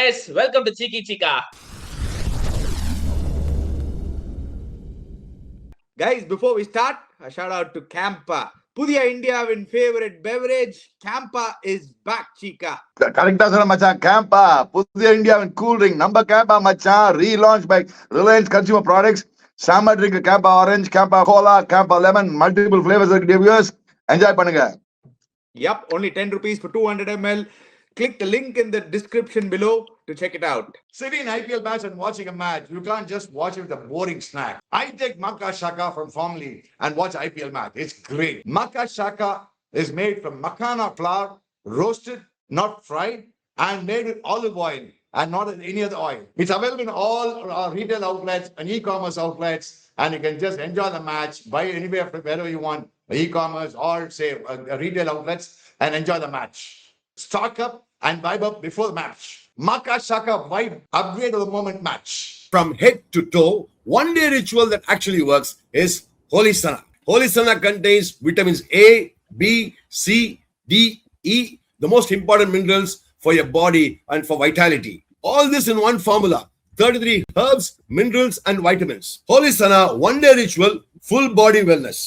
guys, welcome to Cheeky Chica. Guys, before we start, a shout out to Campa. Pudiya India's favorite beverage, Campa is back, Chica. கரெக்டா சொன்ன மச்சான். கேம்பா புதிய இந்தியாவின் cool drink நம்ம கேம்பா மச்சான். Relaunch by Reliance consumer products. Summer drink Campa orange, Campa cola, Campa lemon, multiple flavours இருக்கு. Viewers enjoy பண்ணுங்க. Yup, only 10 rupees for 200 ml. Click the link in the description below to check it out. Sitting in IPL match and watching a match, you can't just watch it with a boring snack. I take Makka Shaka from Formally and watch IPL match. It's great. Makka Shaka is made from makhana flour, roasted, not fried, and made with olive oil and not any other oil. It's available in all retail outlets and e-commerce outlets, and you can just enjoy the match, buy anywhere from wherever you want, e-commerce or say retail outlets, and enjoy the match. Stock up and vibe up before the match. Makka Shaka vibe upgrade of the moment match. From head to toe, one day ritual that actually works is Holy Sana. Holy Sana contains vitamins A, B, C, D, E, the most important minerals for your body and for vitality. All this in one formula. 33 herbs, minerals and vitamins. Holy Sana one day ritual, full body wellness.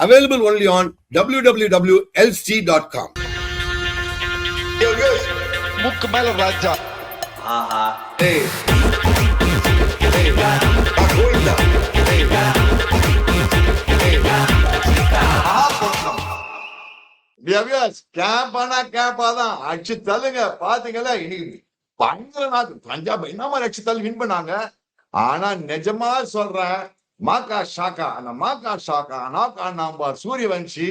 Available only on www.lc.com. Mukk mela raja. Aha. Hey. Hey. Goinda. Hey. Hey. Viewers கேம்பானா தான் அடிச்சு தள்ளுங்க. பாத்தீங்களா இன்னைக்கு பயங்கர நாக்கு பஞ்சாப் என்ன மாதிரி அடிச்சு தள்ளி வின் பண்ணாங்க. ஆனா நிஜமா சொல்றேன், மாக்கா ஷாக்கா அந்த மாக்கா ஷாக்கா நாக்கா நம்பர் சூரியவன்ஷி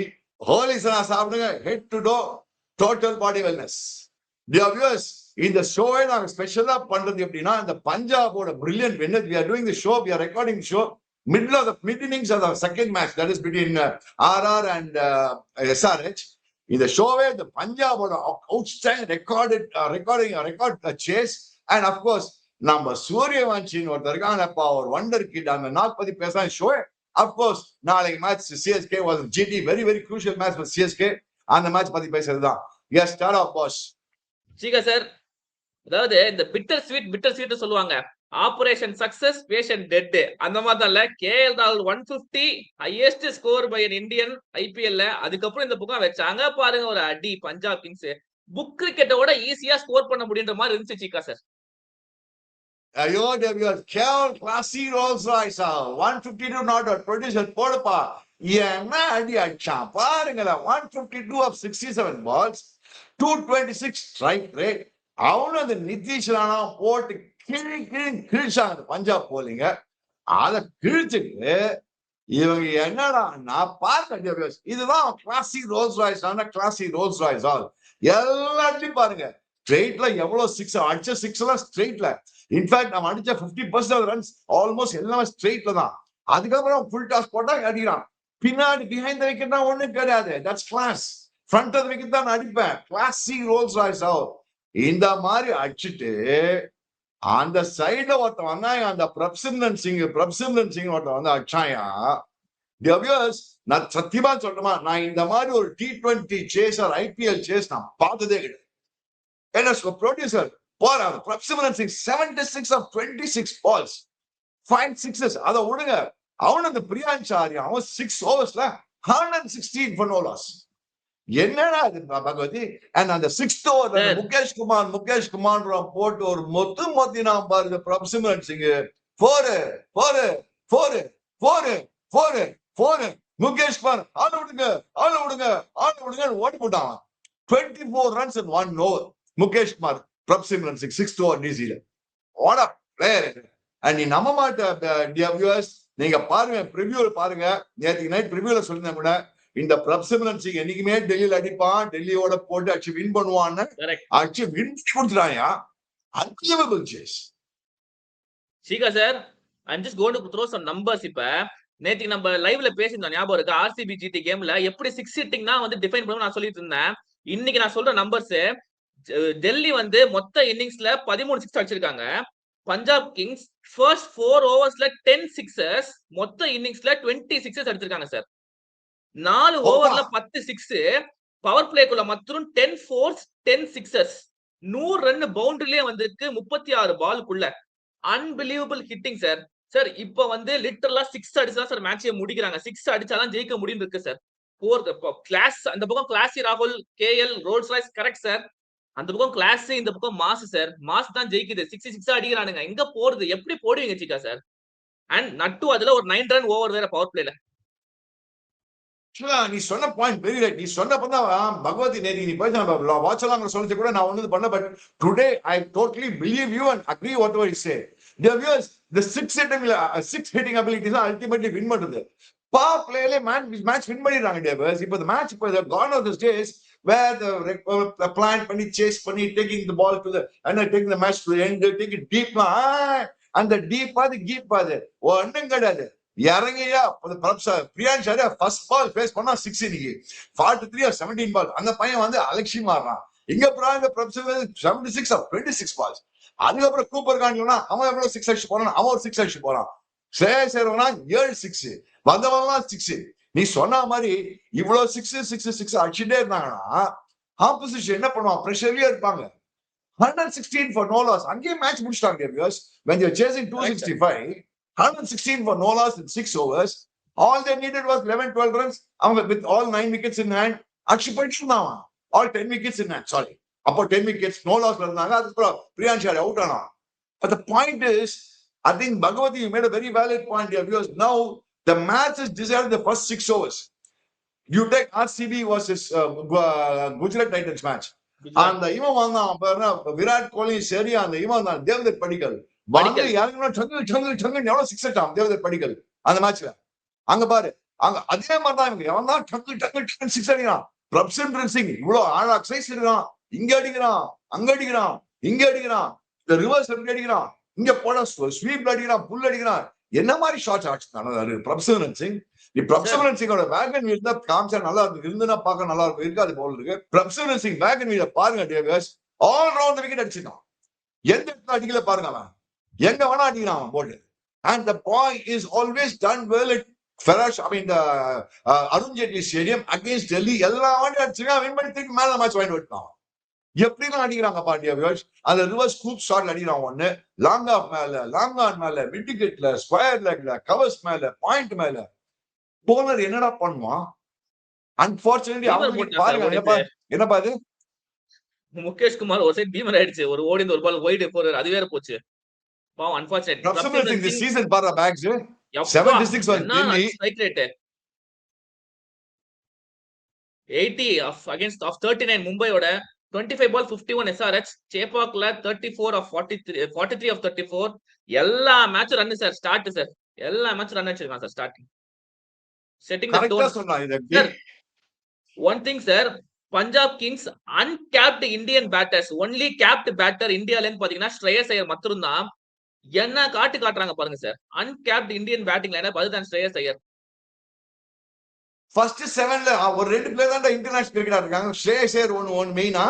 ஹோலிசனா சாப்பிடுங்க. Head to toe total body wellness. Viewers இந்த ஷோவை நாங்க ஸ்பெஷலா பண்றது எப்படின்னா, இந்த பஞ்சாபோட brilliant winner. we are doing the show, we are recording the show middle of the mid innings of the second match, that is between RR and SRH. இந்த ஷோவே இந்த பஞ்சாபோட outstanding record chase. And of course நம்ம சூரியவன்ஷின்னு ஒருத்தர் இருக்காங்கப்பா, ஒரு wonder kit. அந்த knock பத்தி பேசுறாங்க ஷோ. அப்கோர்ஸ் நாளைக்கு match CSK versus GT, very very crucial match for CSK. அந்த மேட்ச் பத்தி பேசுறதுதான். Yes, start off boss. Cheeka sir, அதாவது இந்த பிட்டர் ஸ்வீட் சொல்லுவாங்க. Operation success, patient dead. அந்த மாதிரி தான் KL ராகுல் 150 highest score by an Indian ஐபிஎல்ல. அதுக்கப்புறம் இந்த புக்கா வச்சாங்க பாருங்க, ஒரு அடி. பஞ்சாப் கிங்ஸ் புக் கிரிக்கெட்டோட ஈஸியா ஸ்கோர் பண்ண முடியுன்ற மாதிரி இருந்துச்சு சீக்கா சார். ஐயோ டேவியர் கேவல் classy Rolls Royce 152 not out producer போடுப்பா. என்ன அடி அடிச்சான் பாருங்களா. 152 of 67 balls, 226 ஸ்ட்ரைக் ரேட். அவனும் அந்த நிதிஷ் ராணா போட்டு கிழிச்சாங்க பஞ்சாப் போலிங்க. அதை கிழிச்சுட்டு இவங்க என்னடா நான் பார்க்க, இதுதான் classy Rolls Royce. Classy Rolls Royce all எல்லாத்தையும் பாருங்க. ஸ்ட்ரெயிட்ல எவ்வளவு சிக்ஸ் அடிச்ச, சிக்ஸ் எல்லாம் ஸ்ட்ரெயிட்ல. இன்ஃபேக்ட் நம்ம அடிச்ச 50% ரன்ஸ் ஆல்மோஸ்ட் எல்லாமே ஸ்ட்ரெயிட்ல தான். அதுக்கப்புறம் ஃபுல் டாஸ் போட்டா அடிக்கிறான். பின்னாடி பிஹைண்ட் த விக்கெட் தான் ஒண்ணும் கிடையாது. That's class. Front of the wicket தான் அடிப்பேன். கிளாசி ரோல்ஸ் ராய்ஸ் ஆல் இந்த மாதிரி அடிச்சுட்டு அந்த சைட்ல ஒருத்தன் வந்தாங்க, அந்த பிரப்சிம்ரன் சிங் ஒருத்தன் வந்து அடிச்சாயா. நான் சத்தியமா சொல்லணுமா, நான் இந்த மாதிரி ஒரு T20 சேசர் ஐபிஎல் சேஸ் நான் பார்த்ததே கிடையாது. என்ன ப்ரொடியூசர் போறாரு Prabhsimran Singh 76 of 26 balls, 5 sixes. அதை விடுங்க, அவன் அந்த பிரியான்ஷ் ஆரியா அவன் 6 overs 116 for no loss. என்னடா இது பகவதி. அண்ட் அந்த 6th over முகேஷ் குமார் போட்டு ஒரு மொத்தினா பாருங்க. பிரப்சிம்ரன் சிங் 4 முகேஷ் குமார் ஆள விடுங்க ஓடி போட்டான். 24 runs in 1 over. Mukesh Kumar, Prabhsimran Singh 6th over டிசில. What a player. அண்ட் நீ நம்ப மாட்ட வியூவர்ஸ், நீங்க பாருங்க, ப்ரிவியூல பாருங்க. நேற்று நைட் ப்ரிவியூல சொல்லிருந்தேன் கூட, இந்த பிரப்சிம்ரன் சிங் என்னைக்குமே டெல்லியில அடிப்பான், டெல்லியோட போட்டு அடிச்சு வின் பண்ணுவான்னு அடிச்சு வின் கொடுத்துட்டாயா. Unbelievable chase. Cheeka sir, I'm just going to throw some numbers. இப்ப நேத்திக்கு நம்ம லைவ்ல பேசியிருந்தோம், ஞாபகம் இருக்கு? RCB GT கேம்ல எப்படி 6 ஹிட்டிங்னா வந்து டிஃபைன் பண்ணணும் நான் சொல்லிட்டு இருந்தேன். இன்னைக்கு நான் சொல்ற நம்பர்ஸ், டெல்லி வந்து மொத்த இன்னிங்ஸ்ல 13 6 அடிச்சிருக்காங்க. Punjab Kings first 4 overs 10 sixes, மொத்த இன்னிங்ஸ்ல 20 sixes அடிச்சிருக்காங்க சார். 4 ஓவர்ல 10 6, பவர் பிளேக்குள்ள மட்டும் 10 4s 10 6s. 100 ரன் பவுண்டரிலே வந்திருக்கு 36 பாலுக்குள்ள. Unbelievable hitting sir. சார் இப்ப வந்து லிட்டரலா 6 அடிச்சா சார் மேட்சே முடிக்கிறாங்க. 6 அடிச்சாதான் ஜெயிக்க முடியும் இருக்கு சார். கிளாஸ் அந்த பக்கம் கிளாசி ராகுல், KL, Rolls Royce correct sir. அந்த பக்கம் கிளாஸ், இந்த பக்கம் மாஸ் சார். மாஸ் தான் ஜெயிக்குது. 6 அடிக்கிறானுங்க. எங்க போறது? எப்படி போடுவீங்க சிக்கா சார்? அண்ட் நட்டு அதுல ஒரு 9 ரன் ஓவர் வேற பவர் பிளேல. நீ சொன்ன பாயிண்ட் வெரி ரைட். நீ சொன்னப்பதான் பகவதி நேதி நீ போய் வாட்ச் எல்லாம் சொல்லிச்சு கூட நான் ஒண்ணு பண்ண. But today I totally believe you and agree whatever you say. The six hitting ability தான் ultimately win பண்றது. பவர் பிளேல மேட்ச் வின் பண்ணிடுறாங்க டேவிஸ். இப்போ the match இப்போ gone are those days where the plan பண்ணி சேஸ் பண்ணி taking the ball to the and taking the match to the end, take it deep. அந்த டீப் அது கீப் அது ஒன்றும் கிடையாது. இறங்கியா பிரியான்ஷ் ஃபர்ஸ்ட் பால் ஃபேஸ் பண்ணா 6 இன்னைக்கு 43 or 17 பால். அந்த பையன் வந்து அலட்சியமா ஆடுறான். இங்க அப்புறம் 76 or 26 பால்ஸ். அதுக்கப்புறம் கூப்பர் காண்டினா அவன் எவ்வளவு 6 அடிச்சு போறான், அவன் ஒரு 6 அடிச்சு போறான். சேரவனா 7 6 வந்தவன்லாம் 6. நீ சொன்ன மாதிரி இவ்வளவு 6 அடிச்சுட்டே இருந்தாங்கன்னா ஆப்போசிஷன் என்ன பண்ணுவான்? பிரஷர்லயே இருப்பாங்க. 116 for no loss. அங்கேயே மேட்ச் முடிச்சிட்டாங்க. When they were chasing 265, 116 for no loss in 6 overs. All they needed was 11-12 runs. With all 9 wickets in hand. Actually, all 10 wickets in hand. Sorry. About 10 wickets, no loss. Priyansh out on. But the point is, I think Bhagavati, you made a very valid point here, because now the match is decided the first 6 overs. You take RCB versus Gujarat Titans match. And the இவன் வந்தான் விராட் கோலி சரி, அந்த இவன் தான் தேவதர் படிக்கல் வந்து இறங்கினா எவ்வளவு 6 அடிச்சான் தேவதர் படிக்கல் அந்த மேட்ச்ல. அங்க பாரு, அங்க அதே மாதிரிதான் இவங்க எவன் தான் டங்கு 6 அடிக்கிறான். பிரப்சன் சிங் இவ்வளவு ஆழா சைஸ் இருக்கான். இங்க அடிக்கிறான், அங்க அடிக்கிறான், இங்க அடிக்கிறான், இந்த ரிவர்ஸ் எப்படி அடிக்கிறான், இங்க போட ஸ்வீப்ல அடிக்கிறான், புல் அடிக்கிறான். என்ன மாதிரி ஷாட்ஸ் ஆடிச்சான் பிரப்சன் சிங். பிரப்சன் சிங்கோட வேகன் வீல் தான் காமிச்சா நல்லா இருக்கு. இருந்துன்னா பார்க்க நல்லா இருக்கும், இருக்காது போல இருக்கு. பிரப்சன் சிங் வேகன் வீல பாருங்க டேவிஸ், ஆல் ரவுண்ட் விக்கெட் அடிச்சிருக்கான். எந்த இடத்துல அடிக்கல பாருங்க, அவன் எங்க வேணா அடிக்கிறான் அவன் போட்டு. And the boy is always done well at Arun Jaitley Stadium against Delhi. எல்லா வாட்டி அடிச்சிருக்கான், வின் பண்ணி திருப்பி மேல மேட்ச் வாங்கிட்டு விட்டான். எப்படிலாம் அடிக்கிறாங்க பாண்டியா வியூவர்ஸ். அந்த ரிவர்ஸ் ஸ்கூப் ஷாட்ல அடிக்கிறான். ஒண்ணு லாங் ஆஃப் மேல, லாங் ஆன் மேல, மிட் விக்கெட்ல, ஸ்கொயர் லெக்ல, கவர்ஸ் மேல, பாயிண்ட் மேல. போலர் என்னடா பண்ணுவான்? அன்பார்ச்சுனேட்லி அவங்க பாருங்க என்னப்பா இது. முகேஷ் குமார் ஒரு சைடு பீமர் ஆயிடுச்சு, ஒரு ஓடி ஒரு பால் ஒயிட் போறாரு, அது வேற போச்சு. பாவம் அன்பார்ச்சுனேட். இந்த சீசன் பாரு பேக்ஸ் 76 was Delhi. Strike rate 80 of 39 மும்பையோட 25 பால் 51 SRH. சேப்பாக்ல 34 of 43 of 34. எல்லா match run sir. Start sir, எல்லா மேட்ச் ரன் அடிச்சிருக்கான் sir starting. Setting the tone. One thing sir, Punjab Kings uncapped Indian batters, only capped batter இந்தியால பாத்தீங்கன்னா ஸ்ரேயஸ் ஐயர் மட்டும் தான். என்ன காட்டுறாங்க பாருங்க sir. uncapped Indian batting lineup அதுதான் ஸ்ரேயஸ் ஐயர். ஃபர்ஸ்ட் 7ல ஒரு 2 பிளேயர் தான் இன்டர்நேஷனல் கிரிக்கெட்டர் இருக்காங்க. ஸ்ரேயஸ் ஐயர் ஒன் மெயினா,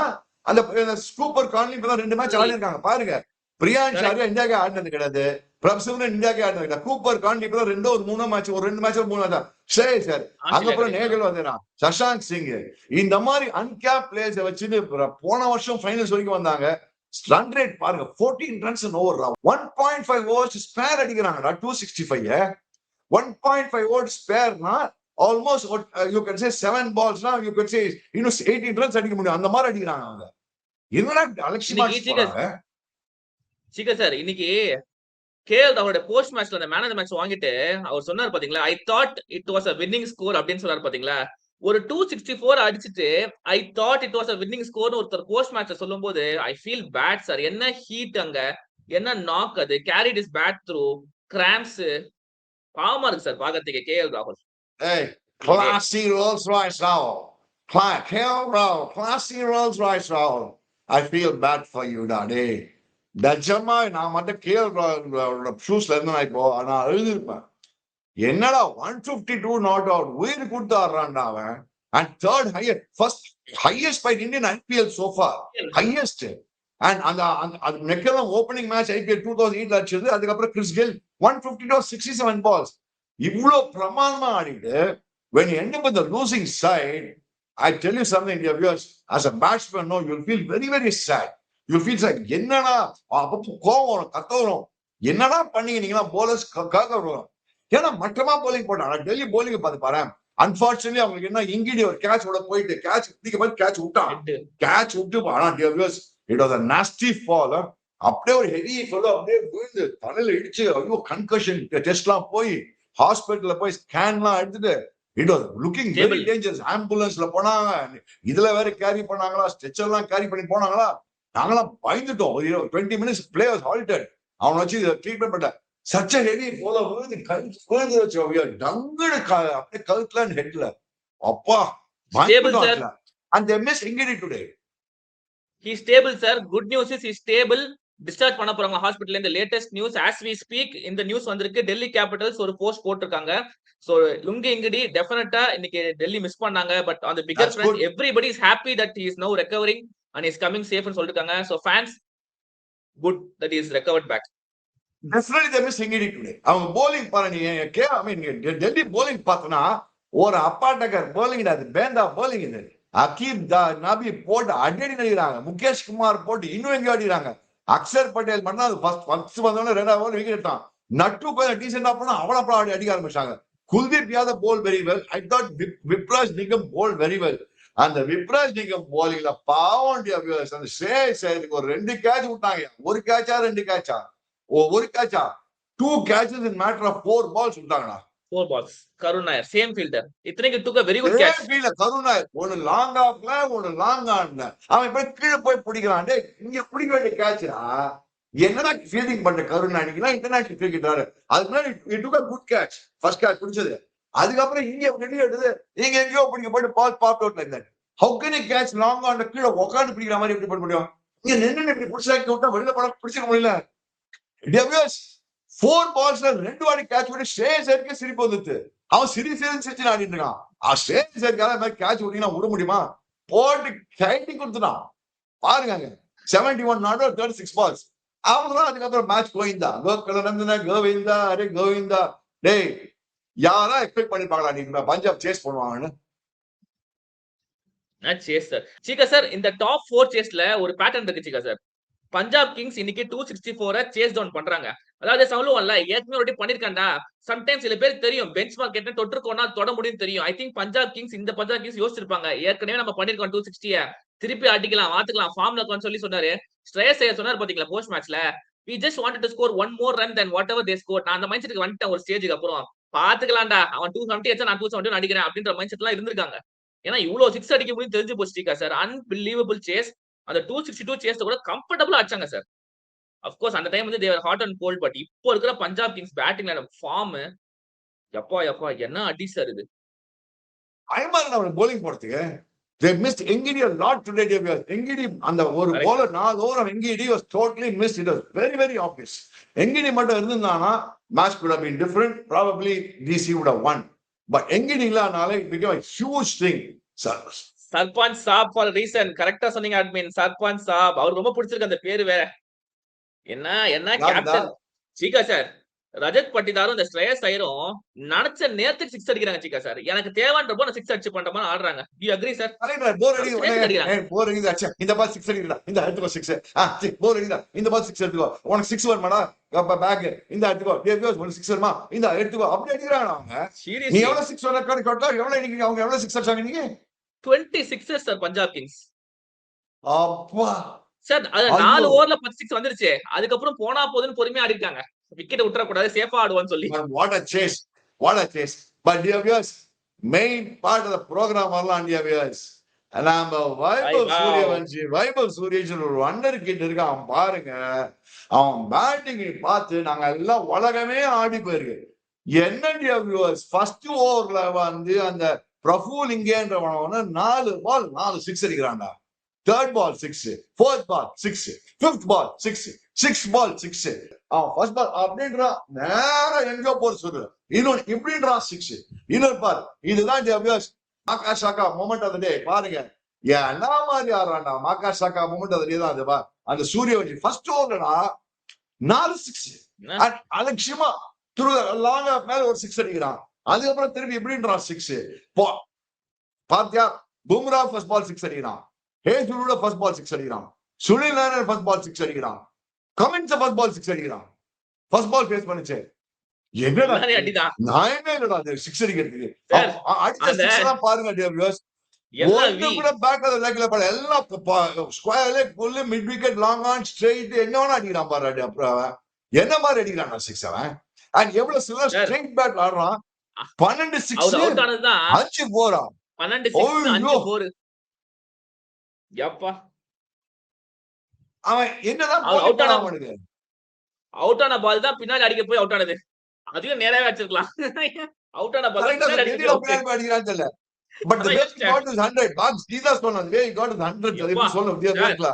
அந்த சூப்பர் கான்லி இப்ப 2 மேட்ச் ஆடி இருக்காங்க பாருங்க. பிரியான்ஷ் ஆர்யா இந்தியாக்கு ஆடினது கிடையாது, பிரப்சவன் இந்தியாக்கு ஆடினது கிடையாது. கூப்பர் கான்லி இப்ப 2 மேட்ச், ஒரு 2 மேட்ச் 3 மேட்ச். சரி சார், அதுக்கப்புறம் நேகல் வந்தான், சஷாங்க் சிங், இந்த மாதிரி அன்கேப் பிளேயர்ஸ் வச்சுட்டு போன வருஷம் ஃபைனல்ஸ் வரைக்கும் வந்தாங்க. ரன் ரேட் பாருங்க 14 runs in over. 1.5 overs spare அடிக்கிறாங்கடா 265. 1.5 overs ஸ்பேர்னா almost you can say 7 balls now, you can say 18 runs அடிக்க முடியும். அந்த மாதிரி அடிக்கிறாங்க அவங்க. என்னடா அலட்சியமா சீக்கா சார். இன்னைக்கு கேஎல் அவரோட போஸ்ட் மேட்ச்ல அந்த மேன் ஆஃப் தி மேட்ச் வாங்கிட்டு அவர் சொன்னார் பாத்தீங்களா, I thought it was a winning score அப்படின்னு சொன்னார் பாத்தீங்களா. ஒரு 264 அடிச்சிட்டு I thought it was a winning score ஒருத்தர் போஸ்ட் மேட்ச்ல சொல்லும்போது ஐ ஃபீல் பேட் சார். என்ன ஹீட் அங்க, என்ன நாக், அது கேரிட் இஸ் பேட் த்ரூ கிராம்ஸ். பாவமா இருக்கு சார் பாக்கிறதுக்கு கேஎல் ராகுல். Hey, classy Rolls Royce Rahul. Classy Rolls Royce Rahul. I feel bad for you, Daddy. நிஜமா நான் மட்டும் கேஎல் ஷூஸ்ல இருந்தேன். இப்போ நான் எழுதிருப்பேன், என்னடா 152 நாட் அவுட் உயிர் கொடுத்து ஆடுறான்டா அவன். And third highest by Indian IPL so far, highest. And அந்த மெக்கலம் ஓப்பனிங் மேட்ச் ஐபிஎல் 2008 அடிச்சது. அதுக்கப்புறம் கிறிஸ் கெல் 152 67 balls. இவ்வளவு பிரமாதமா ஆடிட்டு when you end up with the losing side, I tell you something, dear viewers, as a batsman, no, you'll feel very, very sad. You feels like என்னடா அப்பப்போ கோவம் வரும், கத்த வரும், என்னடா பண்ணீங்க நீங்களா போலர்ஸ் காக்க வரும். ஏன்னா மட்டமா போலிங் போட்டாங்க. டெல்லி போலிங் பார்த்து பாரு. அன்பார்ச்சுனேட்லி அவங்களுக்கு என்ன இங்கிடி ஒரு கேட்சோட போயிட்டு கேட்ச் பிடிக்க போய் கேட்ச் விட்டான். கேட்ச் விட்டு ஆனா it was a nasty fall. அப்படியே ஒரு ஹெவி ஃபெல்லோ அப்படியே விழுந்து தலையில இடிச்சு ஐயோ கன்கஷன் டெஸ்ட்லாம் போய் ஹாஸ்பிட்டல்ல போய் ஸ்கேன்லாம் எடுத்துட்டு it was looking very dangerous. ஆம்புலன்ஸ்ல போனாங்க, இதுல வேற கேரி பண்ணாங்களா, ஸ்ட்ரெச்சர்லாம் கேரி பண்ணி போனாங்களா. நாங்களாம் பயந்துட்டோம். 20 minutes play was halted. அவனை வச்சு ட்ரீட்மெண்ட் பண்ண such a heavy fall விழுந்து விழுந்து வச்சு டங்குன்னு அப்படியே கழுத்துல ஹெட்ல அப்பா பயந்துட்டோம். and they missed Ingidi today. He is stable, sir. Good news is he is stable. Discharge பண்ண போறாங்க ஹாஸ்பிடல்ல. இந்த latest news as we speak இந்த நியூஸ் வந்திருக்கு. டெல்லி கேபிட்டல்ஸ் ஒரு போஸ்ட் போட்டிருக்காங்க. சோ லுங்கி இங்கிடி டெஃபினட்டா இன்னைக்கு டெல்லி மிஸ் பண்ணாங்க. But on the bigger front everybody is happy that he is now recovering and he is coming safe ன்னு சொல்லிருக்காங்க. So fans good that he is recovered back. Definitely they miss Ingidi today. அவங்க bowling பாரு நீ I mean Delhi bowling பார்த்தனா ஒரு அப்பாட்டக்கர் bowling அது பேந்தா bowling இது. அகீப் நபி போட்டு அடி அடிக்கிறாங்க, முகேஷ் குமார் போட்டு இன்னும் எங்க அடிக்கிறாங்க, அக்ஷர் பட்டேல் பண்ணா அது ஃபர்ஸ்ட் வந்தோடனே 2வது விக்கெட் எடுத்தான். நட்டு கொஞ்சம் டீசெண்டா பண்ணா அவள அப்புறம் அடிக்க ஆரம்பிச்சாங்க. Kuldeep Yadav bowled very well. I thought Vipraj Nigam bowled very well. அந்த விப்ராஜ் நிகம் போலிங்ல பாவம் அந்த சேதுக்கு ஒரு 2 கேட்ச் விட்டாங்க. ஒரு கேட்சா 2 கேட்சா ஒரு கேட்சா 2 catches in matter of 4 balls விட்டாங்கடா. 4 balls. Karun Nair, same fielder. இத்தனைக்கு took a very good catch. Karun Nair ஒரு லாங் ஆஃப்ல ஒரு லாங் ஆன்ல அவன் போய் கீழே போய் பிடிக்கிறான். டேய் இங்க பிடிக்க வேண்டிய கேட்சா என்னடா ஃபீல்டிங் பண்ண கருண் நாயர் இன்டர்நேஷனல் கிரிக்கெட்டர். அதுக்கு முன்னாடி he took a good catch. First catch பிடிச்சது. அதுக்கப்புறம் இங்க வெளியே எடுத்து இங்க எங்கேயோ பிடிக்க போயிட்டு ball pop out like that. how can you catch long on கீழே உட்காந்து பிடிக்கிற மாதிரி எப்படி பண்ண முடியும்? இங்க நின்னு இப்படி பிடிச்சாக்கி விட்டா வெளியில போட பிடிச்சிக்க முடியல. 4 balls-ல 2 வாட்டி கேட்ச் பண்ணி ஸ்ரேயஸருக்கு சிரிப்பு வந்துட்டு அவன் சிரிச்சு ஆடிட்டு இருக்கான். ஸ்ரேயஸருக்காக கேட்ச் விட்டீங்கன்னா விட முடியுமா? போட்டு கைட்டி கொடுத்துட்டான் பாருங்க. 71 not 36 balls. அவங்கதான் அதுக்கப்புறம் மேட்ச் கோவிந்தா கோவிந்தா அரே கோவிந்தா. டேய் யாரா எக்ஸ்பெக்ட் பண்ணிப்பாங்களா நீங்க பஞ்சாப் சேஸ் பண்ணுவாங்கன்னு? சேஸ் சார் சீக்கா சார் இந்த டாப் 4 சேஸ்ல ஒரு பேட்டர்ன் இருக்கு சீக்கா சார். பஞ்சாப் கிங்ஸ் இன்னைக்கு 264 சேஸ் டவுன் பண்றாங்க. அதாவது சொல்லுவோம்ல ஏற்கனவே ஒரு பண்ணிருக்காண்டா. சம்டைம்ஸ் சில பேருக்கு தெரியும் பெஞ்ச் மார்க் என்ன தொட்டிருக்கோம்னா தொட முடியும் தெரியும். ஐ திங்க் பஞ்சாப் கிங்ஸ் யோசிச்சிருப்பாங்க ஏற்கனவே நம்ம பண்ணிருக்கோம் 260 திருப்பி அடிக்கலாம் மாத்துக்கலாம் ஃபார்ம்ல சொல்லி சொன்னாரு. ஸ்ரேயஸ் ஐயர் சொன்னாரு பாத்தீங்களா போஸ்ட் மேட்ச்ல we just wanted to score one more run than whatever they scored. நான் அந்த மைண்ட் செட்டுக்கு வந்துட்டேன் ஒரு ஸ்டேஜுக்கு அப்புறம். பாத்துக்கலாம்டா அவன் 270 அடிச்சா நான் 270 அடிக்கிறேன் அப்படின்ற மைண்ட் செட்லாம் இருந்திருக்காங்க. ஏன்னா இவ்வளவு 6 அடிக்க முடியும் தெரிஞ்சு போச்சுக்கா சார். Unbelievable chase. அந்த 262 சேஸ் கூட கம்ஃபர்டபிளா அடிச்சாங்க சார். அஃப்கோர்ஸ் அந்த டைம் வந்து தேவர் ஹாட் அண்ட் கோல்ட். பட் இப்போ இருக்கிற பஞ்சாப் கிங்ஸ் பேட்டிங் ஃபார்ம் எப்பா என்ன அடி சார் இது. bowling போறதுக்கு they missed Ingidi a lot today. Ingidi அந்த ஒரு bowler 4 over of Ingidi was totally missed. It was very very obvious. Ingidi மட்டும் இருந்தானா match could have been different. Probably DC would have won. But Ingidi இல்லனால it became a huge thing. Sarpanch சாப் for reason. கரெக்டா சொன்னீங்க admin. Sarpanch சாப் அவர் ரொம்ப பிடிச்சிருக்கு அந்த பேரு வேற. என்ன கேப்டன் சீக்கா சார். ரஜத் பட்டிதாரும் இந்த ஸ்ரேயஸ் ஐயரும் நினைச்ச நேரத்துக்கு 6 அடிக்கிறாங்க சீக்கா சார். எனக்கு தேவைன்றப்போ நான் 6 அடிச்சு பண்ற மாதிரி ஆடுறாங்க. You agree sir? போர் அடிக்குது அச்சா இந்த பால் 6 அடிக்குடா இந்த எடுத்துக்கோ 6. போர் அடிக்குதா இந்த பால் 6 எடுத்துக்கோ உனக்கு 6 வருமாடா பேக் இந்த எடுத்துக்கோ டேவியஸ் உனக்கு 6 வருமா இந்த எடுத்துக்கோ அப்படி அடிக்கிறாங்க அவங்க. நீ எவ்வளவு 6 வர கட்டா எவ்வளவு இன்னைக்கு அவங்க எவ்வளவு 6 அடிச்சாங்க நீங்க? 26 சார் பஞ்சாப் கிங்ஸ். அப்பா சார் அது 4 ஓவர்ல 10 6 வந்துருச்சு. அதுக்கப்புறம் போனா போதுன்னு பொறுமையா ஆடிட்டாங்க. விக்கெட் விட்டுற கூடாது சேஃபா ஆடுவான்னு சொல்லி. What a chase. But dear viewers, main part of the program வரலாம் dear viewers. நம்ம வைபவ் சூரியவன்சி ஒரு வண்டர் கிட் இருக்கான் பாருங்க. அவன் பேட்டிங் பார்த்து நாங்க எல்லாம் உலகமே ஆடி போயிருக்கு. என்ன dear viewers ஃபர்ஸ்ட் ஓவர்ல வந்து அந்த பிரஃபுல் இங்கேன்றவன 4 பால் 4 6 அடிக்கிறான்டா. 3rd ball 6, 4th ball 6, 5th ball 6, 6th ball 6. அவன் ஃபர்ஸ்ட் பால் அப்படின்றா நேரா எங்கோ போற சொல்லு. இன்னொன்னு இப்படின்றா 6. இன்னொரு பால் இதுதான் மாகாஷ் சாக்கா மொமெண்ட் ஆஃப் தி டே பாருங்க. என்ன மாதிரி ஆடுறான்டா மாகாஷ் சாக்கா மொமெண்ட் ஆஃப் தி டே தான் அதுவா. அந்த சூரியவன்சி ஃபர்ஸ்ட் ஓவர்லடா 4 6 அலட்சியமா துரு லாங் ஆஃப் மேல ஒரு 6 அடிக்கிறான். அதுக்கப்புறம் திருப்பி இப்படின்றா 6. பாத்தியா பும்ரா ஃபர்ஸ்ட் பால் 6 அடிக்கிறான். ஹேஸ்லூட ஃபர்ஸ்ட் பால் 6 அடிக்கிறான். சுனில் நாராயண் ஃபர்ஸ்ட் பால் 6 அடிக்கிறான். கமின்ஸ் ஃபர்ஸ்ட் பால் 6 அடிக்கிறான். ஃபர்ஸ்ட் பால் ஃபேஸ் பண்ணுச்சு. என்னடா எல்லாரையும் அடிதான் நான் என்னடா 6 அடிக்கிறதுக்கு சார். அடிச்ச அந்த 6 தான் பாருங்க டியர்ஸ். எல்லாம் ஒண்ணு கூட பேக் ஆஃப் தி லெக்ல பட எல்லாம் square leg full mid wicket long on straight என்ன வேணா அடிக்கிறான் பாரு. அப்புறம் என்ன மாதிரி அடிக்கிறான் 6 அவன். அண்ட் எவ்வளவு சில ஸ்ட்ரைட் பேட் ஆடுறான். 12 6 அவுட் ஆனதுதான் 5 போறா. 12 6 5 4. யப்பா அவன் என்னதான் அவுட் ஆன அவனுக்கு அவுட் ஆன பால் தான் பின்னாடி அடிக்க போய் அவுட் ஆனது. அதையும் நேராவே அடிச்சிருக்கலாம். அவுட் ஆன பால் கரெக்டா பின்னாடி எதிர அடிக்க பின்னாடி அடிக்கிறான்னு தெரியல. But the best got is 100. பாக்ஸ் நீதா சொன்னது வே காட் இஸ் 100. அது எப்படி சொல்ல முடியாது.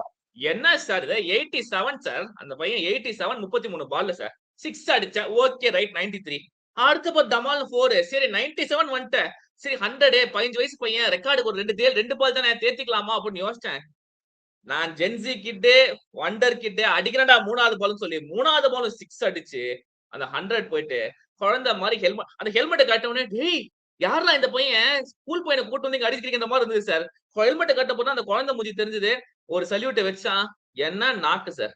என்ன சார் இது 87 சார். அந்த பையன் 87 33 பால்ல சார் 6 அடிச்சா ஓகே ரைட் 93. அடுத்த பால் தமால் 4. சரி 97 வந்துட்ட. சரி 100 15 வயசு பையன் ரெக்கார்டுக்கு ஒரு 2 பால் தானே தேத்திக்கலாமா அப்படின்னு யோசிச்சேன். நான் ஜென்சி கிட்டே வண்டர் கிட்டே அடிக்கிறேன்டா 3வது பால்னு சொல்லி 3வது பால் 6 அடிச்சு அந்த 100 போயிட்டு குழந்தை மாதிரி ஹெல்மெட் அந்த ஹெல்மெட்டை கட்டவுடனே டேய் யாரா இந்த பையன் ஸ்கூல் பையனை கூட்டு வந்து அடிக்கிறீங்க இந்த மாதிரி இருந்தது சார். ஹெல்மெட்டை கட்ட போனா அந்த குழந்தை மூஞ்சி தெரிஞ்சது. ஒரு சல்யூட்டை வச்சான். என்ன நாக்கு சார்.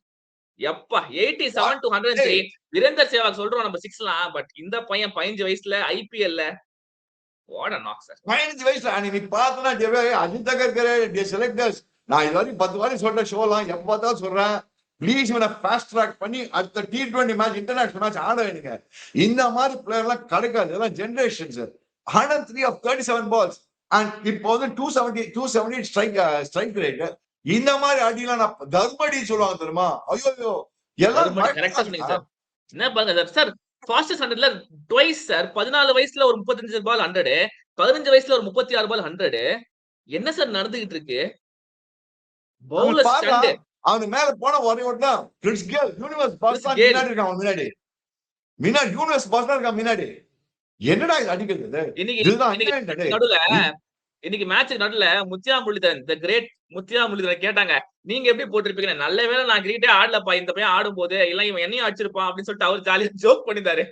எப்பா 87 to 103. வீரேந்தர் சேவாக் சொல்றோம் நம்ம 6லாம். பட் இந்த பையன் 15 வயசுல ஐபிஎல்ல வாட் அ நாக் சார். 15 வயசுல நீ பார்த்தனா அஜித் தகர் செலக்டர்ஸ் நான் இது வரைக்கும் 10 வாட்டி சொல்ற ஷோலாம் எப்ப பார்த்தாலும் சொல்றேன். ப்ளீஸ் இவனை ஃபாஸ்ட் ட்ராக் பண்ணி அடுத்த T20 மேட்ச் இன்டர்நேஷனல் மேட்ச் ஆட வேணுங்க. இந்த மாதிரி பிளேயர் எல்லாம் கிடைக்காது. இதெல்லாம் generation sir. 103 of 37 balls and இப்போ வந்து 270 ஸ்ட்ரைக் ரேட். இந்த மாதிரி அடிலாம் நான் தர்மடி சொல்லுவாங்க தெரியுமா. ஐயோ எல்லாம் கரெக்டா சொன்னீங்க சார். என்ன பாருங்க சார் ஃபாஸ்டஸ்ட் 100ல ட்வைஸ் சார். 14 வயசுல ஒரு 35 பால் 100, 15 வயசுல ஒரு 36 பால் 100. என்ன சார் நடந்துகிட்டு இருக்கு. பவுலர் ஸ்டண்ட் அவன் மேல போன ஒரே ஓட்டா கிறிஸ் கேல் யூனிவர்ஸ் பாஸ் முன்னாடி இருக்கான். முன்னாடி யூனிவர்ஸ் பாஸ் இருக்கான் முன்னாடி. என்னடா இது அடிக்கிறது. இன்னைக்கு மேட்ச் நடுல முத்தியா முரளிதரன் தி கிரேட் முத்தியா முரளிதரன் கேட்டாங்க நீங்க எப்படி போட்டிருப்பீங்க. நல்ல வேளை நான் கிரிக்கெட்டே ஆடலப்பா இந்த பையன் ஆடும் போது இல்ல இவன் என்னையும் அடிச்சிருப்பான் அப்படின்னு சொல்லிட்டு அவர் ஜாலியா ஜோக் பண்ணிட்டாரு.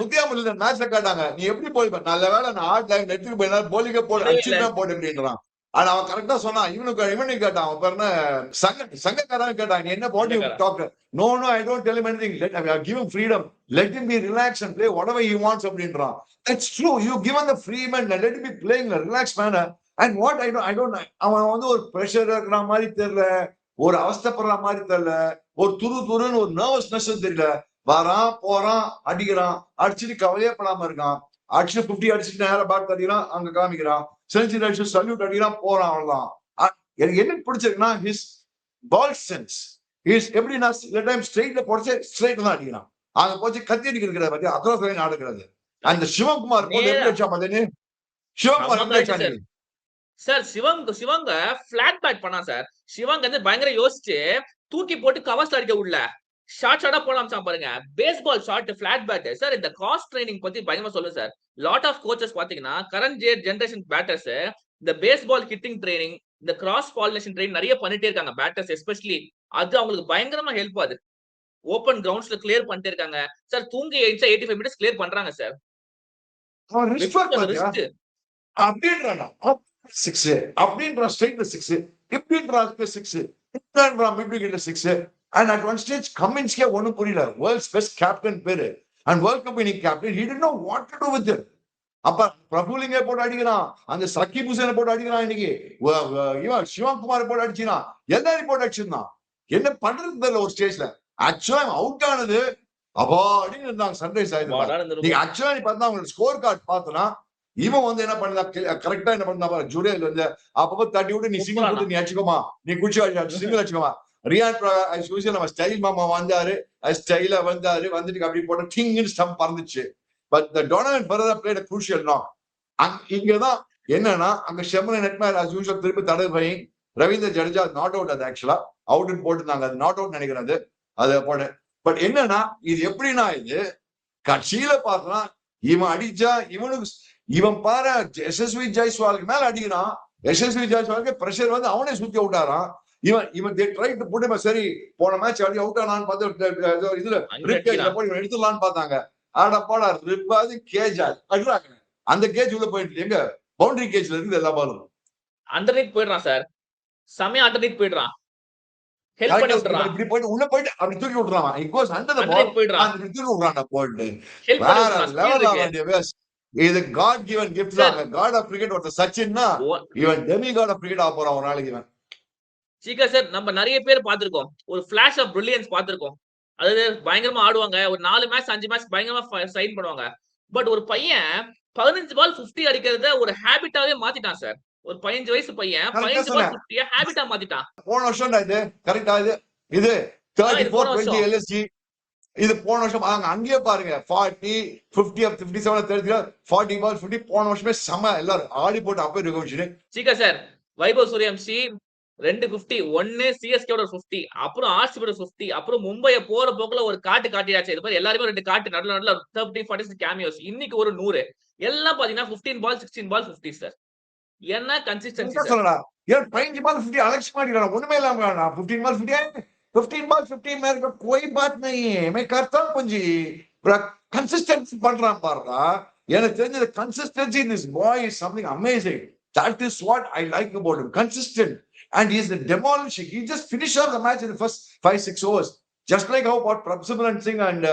முத்தியா முரளிதரன் மேட்ச்ல கேட்டாங்க நீ எப்படி போயிருப்ப. நல்ல வேளை நான் ஆடல நெட்டுக்கு போய் போலிங்க போட்டு அடிச்சுதான் போட்டு அப்படின்றான். ஆனா அவன் கரெக்டா சொன்னான். இவனுக்கு கேட்டான். அவன் பேர் சங்கக்காரன் கேட்டான் நீ என்ன போட்டி doctor. No, I don't tell him anything. Give him freedom. Let him be relaxed and play whatever he wants அப்படின்றான். That's true. You given the free man. Let him be playing in a relaxed manner. And what I don't அவன் வந்து ஒரு pressure இருக்கிற மாதிரி தெரியல. ஒரு அவஸ்தைப்படுற மாதிரி தெரியல. ஒரு துருன்னு ஒரு நர்வஸ்னஸ் தெரியல. வரான் போறான் அடிக்கிறான். அடிச்சுட்டு கவலையே படாம இருக்கான். அடிச்சு 50 அடிச்சுட்டு நேரம் பேட் அடிக்கிறான். அங்க காமிக்கிறான். செஞ்சுரி அடிச்சு சல்யூட் அடிக்கிறான் போறான். அவ்வளவுதான். எனக்கு என்ன பிடிச்சிருக்குன்னா ஹிஸ் பால் சென்ஸ் இஸ் எப்படின்னா சில டைம் ஸ்ட்ரெயிட்ல போச்சு ஸ்ட்ரெயிட் தான் அடிக்கிறான். அங்க போச்சு கத்தி அடிக்கிறது பத்தி அக்ரோஸ் ஆடுகிறது. அந்த சிவகுமார் சிவகுமார் சார் சிவங்க பிளாட் பேட் பண்ணா சார். சிவங்க வந்து பயங்கர யோசிச்சு தூக்கி போட்டு கவர்ஸ் அடிக்க உள்ள ஷார்ட்டா போலாம் பாருங்க. Baseball short flat bat sir. இந்த கிராஸ் ட்ரைனிங் பத்தி பயங்கரமா சொல்லுங்க சார். லாட் ஆஃப் கோச்சஸ் பாத்தீங்கன்னா கரண்ட் ஜெனரேஷன் பேட்டர்ஸ் இந்த பேஸ்பால் ஹிட்டிங் ட்ரைனிங் இந்த கிராஸ் பாலினேஷன் ட்ரைனிங் நிறைய பண்ணிட்டே இருக்காங்க பேட்டர்ஸ் எஸ்பெஷலி. அது அவங்களுக்கு பயங்கரமா ஹெல்ப் ஆகுது. ஓபன் கிரவுண்ட்ஸ்ல கிளியர் பண்ணிட்டே இருக்காங்க சார். தூங்கி 85 மினிட்ஸ் கிளியர் பண்றாங்க சார். அப்படின்றான் 6 அப்படின்றான் ஸ்ட்ரைட்ல 6 இப்படின்றான் 6 இப்படின்றான் mid விக்கெட்ல 6. And at one stage, Cummins ஒன்னும் புரியல. World's best captain பேரு. And World Cup winning captain. He didn't know what to do with it. அப்ப பிரபுலிங்க போட்டு அடிக்கிறான். அந்த சக்கீப் ஹுசேனை போட்டு அடிக்கிறான். இன்னைக்கு இவன் சிவகுமார் போட்டு அடிச்சினான். எல்லாரையும் போட்டு அடிச்சிருந்தான். என்ன பண்றது தெரியல ஒரு ஸ்டேஜ்ல. ஆக்சுவலா அவுட் ஆனது அப்படின்னு இருந்தாங்க சன்ரைஸ் ஆயிடுச்சு. நீங்க ஆக்சுவலா நீ பார்த்தா அவங்களோட ஸ்கோர் கார்டு பார்த்தனா இவன் வந்து என்ன பண்ணா கரெக்டா என்ன பண்ணா ஜூரியல் வந்து அப்பப்ப தட்டி விட்டு நீ சிங்கிள் போட்டு நீ அடிச்சுக்கோமா நீ குச்சி சிங்கிள் அடிச்சுக்கோமா. ரியான் நம்ம ஸ்டைல் மாமா வந்தாரு. ஸ்டைலா வந்துட்டு அப்படி போட்ட டிங்னு ஸ்டம்ப் பறந்துச்சு. But the Donald Ferreira played a crucial knock. இங்கதான் என்னன்னா அங்க ஷெமரன் நெட்மேர் as usual திருப்பி தடை பண்ணி ரவீந்திர ஜடேஜா நாட் அவுட். அது ஆக்சுவலா அவுட்னு போட்டுருந்தாங்க. அது நாட் அவுட் நினைக்கிறேன் அது போட. பட் என்னன்னா இது எப்படின்னா இது கட்சியில பார்த்தா இவன் அடிச்சா இவன் பாரு எஸ்எஸ்வி ஜெய்ஸ்வாலுக்கு மேல அடிக்கிறான். எஸ்எஸ்வி ஜெய்ஸ்வாலுக்கு பிரஷர் வந்து அவனே சுத்தி விட்டாரான். இவன் ட்ரை டு புட் ஹிம் சரி போன மேட்ச் அடி அவுட் ஆனான்னு பார்த்து இதுல இவன் எடுத்துடலான்னு பார்த்தாங்க. ஆட போடா ரிப்பாது கேஜ் அடிறாங்க. அந்த கேஜ் உள்ள போயிட்டு எங்க பவுண்டரி கேஜ்ல இருந்து எல்லா பாலும் அண்டர்நீத் போயிடுறான் சார். செமையா அண்டர்நீத் போயிடுறான். ஹெல்ப் பண்ணி Correct. விட்டுறான். இப்படி போயிட்டு உள்ள போயிட்டு அப்படி தூக்கி விட்டுறான். It goes under the அண்டரே ball. போயிடுறான். அந்த இப்படி தூக்கி விடுறான் போயிட்டு. ஹெல்ப் பண்ணி வேற விட்டுறான். ஸ்பீட் லெவல் இருக்கு. ஆன் டிவியர்ஸ். இது காட் கிவன் கிஃப்ட் Sir. தான். காட் ஆஃப் கிரிக்கெட் ஒருத்தர் சச்சின்னா இவன் டெமி காட் ஆஃப் கிரிக்கெட் ஆக போறான் ஒரு நாளைக்கு இவன். சீக்கா சார் நம்ம நிறைய பேர் பார்த்திருக்கோம். ஒரு ஃபிளாஷ் ஆஃப் பிரில்லியன்ஸ் பார்த்திருக்கோம். அதாவது பயங்கரமா ஆடுவாங்க. ஒரு 4 மேட்ச் 5 மேட்ச் பயங்கரமா சைன் பண்ணுவாங்க. பட் ஒரு பையன் 15 பால் 50 அடிக்கிறத ஒரு ஹேபிட்டாவே மாத்திட்டான் சார். ஒரு 15 வயசு பையன் Correct ஆ 15 பால் சொன்னேன். 50 ஹேபிட்டா மாத்திட்டான். போன வருஷம் இது கரெக்டா இது 34-20 LSG இது போன வருஷம் அங்கேயே பாருங்க 40 50 57 30 40 பால் 50 போன வருஷமே செம எல்லாரும் ஆடி போட்டு அப்பே ரிகவரி. சீக்கா சார் வைபவ் சூரியவன்ஷி 250 ஒன்னு சிஎஸ்கேவோட 50 அப்புறம் ஆர்சிபியோட 50 அப்புறம் மும்பையை போற போக்குல ஒரு காட்டியாச்சு. இது மாதிரி எல்லாருமே 2 காட்டு நடுல 30 40 கேமியோஸ். இன்னைக்கு ஒரு 100 எல்லாம் பாத்தீங்கன்னா 15 பால் 16 பால் 50 சார். என்ன கன்சிஸ்டன்சி சார். சொல்லடா यार 15 बाल 50 अलेक्स मारिराना ஒண்ணுமே இல்லாம 15 बाल 50 15 बाल 50 मेरे को कोई बात नहीं है मैं करता हूं कुंजी कंसिस्टेंसी பண்றான் பாருடா. எனக்கு தெரிஞ்சது consistency in this boy is something amazing. That is what I like about him. Consistent and he is the demolishing. He just finished off the match in the first 5-6 overs. Just like how about Prabhsimran Singh and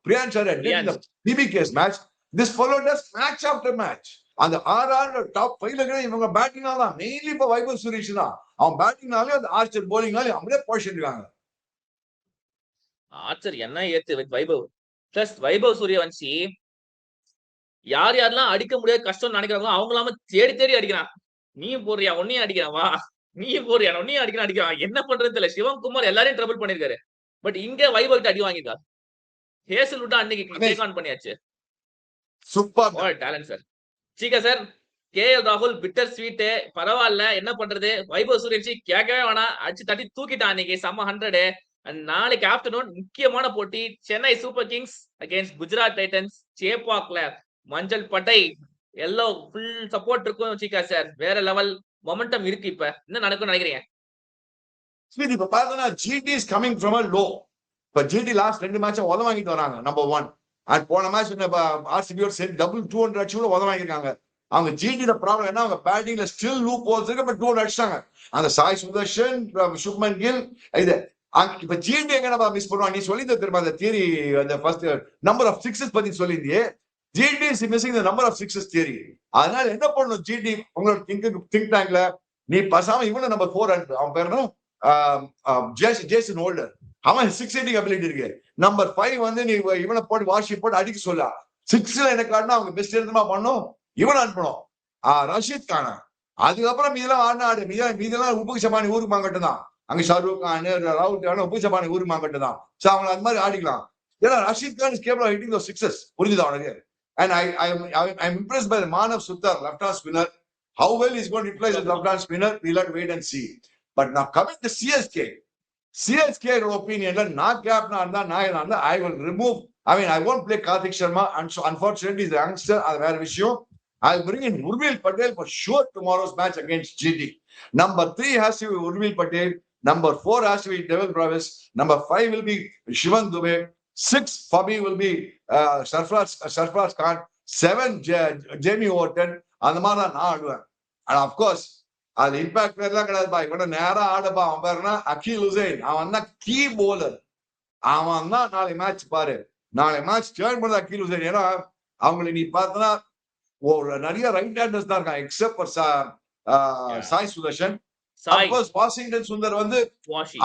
Priyansh Arya did in the BBK's match. This fellow does match after match. அந்த 6 top 5ல கூட இவங்க பேட்டிங்னால தான் mainly இப்ப வைபவ் சுரேஷ் தான். அவன் பேட்டிங்னாலே அந்த Archer போலிங்னாலே அப்படியே position இருக்காங்க. ஆர்ச்சர் என்ன ஏத்து வைபவ் பிளஸ் வைபவ் சூரியவன்ஷி யாரெல்லாம் அடிக்க முடியாது கஷ்டம் நினைக்கிறாங்களோ அவங்களாம தேடி அடிக்கிறான். நீயும் போடுறியா உன்னையும் அடிக்கிறான் வா, நீயும் போடுறியா உன்னையும் அடிக்கிறான். என்ன பண்றது தெரியல. சிவகுமார் எல்லாரையும் ட்ரபிள் பண்ணிருக்காரு. பட் இங்க வைபவ் அடி வாங்கிருக்காரு. ஹேசல்வுட் அன்னைக்கு டேக் ஆன் பண்ணியாச்சு. Super talent sir. Cheeka sir KL ராகுல் பிட்டர் ஸ்வீட் பரவாயில்ல என்ன பண்றது. வைபவ் சூரியவன்ஷி கேட்கவே வேணாம் அடிச்சு தட்டி தூக்கிட்டான் அன்னைக்கு செம்ம 100. நாளைக்கு ஆஃப்டர்நூன் முக்கியமான போட்டி Chennai Super Kings against Gujarat Titans சேப்பாக்ல மஞ்சள் பட்டை எல்லோ ஃபுல் சப்போர்ட் இருக்கும். சீக்கா சார் வேற லெவல் மொமெண்டம் இருக்கு. இப்ப என்ன நடக்கும்னு நினைக்கிறீங்க? ஸ்வீட் இப்ப பார்த்தா GT is coming from a low. இப்ப ஜிடி லாஸ்ட் 2 மேட்ச் உத வாங்கிட்டு வராங்க நம்பர் 1. அண்ட் போன மேட்ச் ஆர்சிபியோட சேர்ந்து டபுள் 200 அடிச்சு கூட உத வாங்கியிருக்காங்க. அவங்க ஜிடியோட ப்ராப்ளம் என்ன, அவங்க பேட்டிங்ல ஸ்டில் லூப் ஹோல்ஸ் இருக்கு. பட் 200 அடிச்சாங்க. அந்த சாய் சுதர்ஷன் சுப்மன் கில் இது இப்ப ஜிடி எங்க நம்ம மிஸ் பண்ணுவாங்க. நீ சொல்லி தெரியுமா அந்த தியரி, அந்த ஃபர்ஸ்ட் நம்பர் ஆஃப் சிக்ஸஸ் பத்தி சொல்லியிருந்தியே. GT is missing the number of sixes theory. அதனால என்ன பண்ணணும் ஜிடி உங்களோட திங்க் டேங்க்ல நீ பசாம இவன நம்பர் 4 அனுப்பு. அவன் பேர் என்ன ஜேசன் ஹோல்டர். அவன் 6 ஹிட்டிங் அபிலிட்டி இருக்கு. நம்பர் 5 வந்து நீ இவனை போட்டு வாஷி போட்டு அடிக்க சொல்ல. 6ல என்ன காட்டினா அவங்க பெஸ்ட் எடுத்துமா பண்ணும். இவனை அனுப்பணும் ரஷீத் கான. அதுக்கப்புறம் மீதெல்லாம் ஆடு மீதெல்லாம் உப்பு சபானி ஊருக்கு மாங்கட்டு தான். அங்க ஷாருக் கான் ராவுட் கான் உப்பு சபானி ஊருக்கு மாங்கட்டு தான். சோ அவங்க அந்த மாதிரி ஆடிக்கலாம். ஏன்னா Rashid Khan is capable of hitting those sixes. புரிஞ்சுதா உனக்கு? And I'm impressed by the Manav Sutar, left-hand spinner. How well he's going to utilize the left-hand spinner, we'll have to wait and see. But now coming to CSK opinion, I will remove. I mean, I won't play Karthik Sharma, and so unfortunately, the youngster, I'll bring in Urvil Patel for sure tomorrow's match against GT. Number 3 has to be Urvil Patel. Number 4 has to be Devil Bravis. Number 5 will be Shivan Dubey. 6 for me will be Sarfraz Khan. 7 Jamie Orton. அந்த மாதிரி தான் நான் ஆடுவேன். And of course அது impact எல்லாம் கிடையாதுப்பா. இவன நேரா ஆடுப்பா. அவன் பேருனா அகில் ஹுசைன். அவன் தான் கீ போலர். அவன் தான் நாளை மேட்ச் பாரு. நாளை மேட்ச் ஜாயின் பண்ண அகில் ஹுசைன். ஏன்னா அவங்களை நீ பார்த்தனா நிறைய ரைட் ஹேண்டர்ஸ் தான் இருக்காங்க எக்ஸப்ட் ஃபார் சாய் சுதர்ஷன். வாஷிங்டன் சுந்தர் வந்து